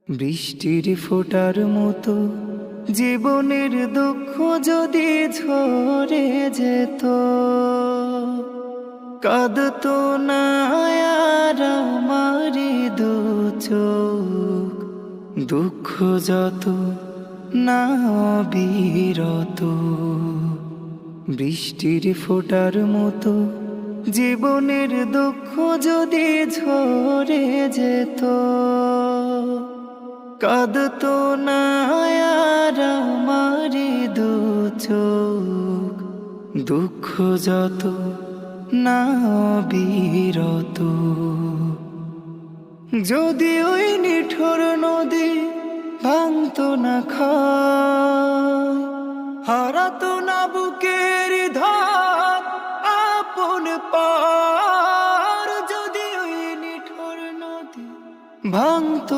বৃষ্টির ফোঁটার মতো জীবনের দুঃখ যদি ঝরে যেত, কাঁদতো না আর আমারি দু চোখ। দুঃখ যত না বিরত, বৃষ্টির ফোঁটার মতো জীবনের দুঃখ যদি ঝরে যেত, কাঁদতো না আর আমারি দু চোখ। দুঃখ যত না বিরত, যদি ওই নিঠুর নদী ভাঙতো না খায়, হারাতো